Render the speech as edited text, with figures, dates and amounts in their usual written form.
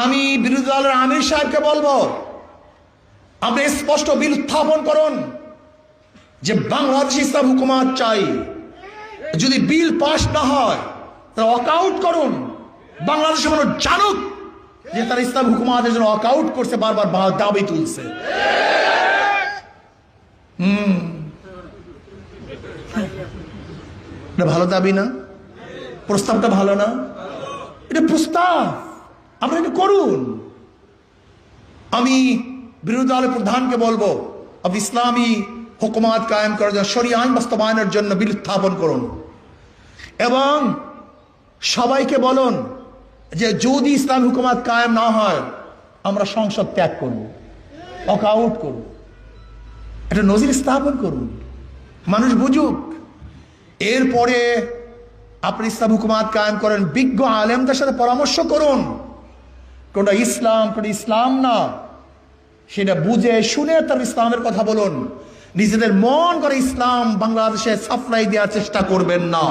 আমি বিরোধী দলের আমির সাহেবকে বলবো, আপনি স্পষ্ট বিল উত্থাপন করুন যে বাংলাদেশ ইসলাম হুকুমত চাই। যদি বিল পাস না হয় তাহলে ওয়াকআউট করুন। বাংলাদেশের মানুষ জানুক যে তারা ইসলাম হুকুমতের জন্য ওয়াকআউট করছে, বারবার দাবি তুলছে। এটা ভালো দাবি না? প্রস্তাবটা ভালো না? এটা প্রস্তাব, আপনারা এটা করুন। আমি বিরোধী দলের প্রধানকে বলবো, আপনি ইসলামী হুকুমত কায়েম করার জন্য, শরিয়া আইন বাস্তবায়নের জন্য বিল উত্থাপন করুন এবং সবাইকে বলুন যে যদি ইসলামী হুকুমত কায়েম না হয় আমরা সংসদ ত্যাগ করব, ওয়াকআউট করব। এটা নজির স্থাপন করুন, মানুষ বুঝুক। এরপরে আপনি ইসলাম হুকুমত কায়েম করেন, বিজ্ঞ আলেমদের সাথে পরামর্শ করুন, কোনটা ইসলাম কোনটা ইসলাম না সেটা বুঝে শুনে তার ইসলামের কথা বলুন। নিজেদের মন করে ইসলাম বাংলাদেশে সাপ্লাই দেওয়ার চেষ্টা করবেন না।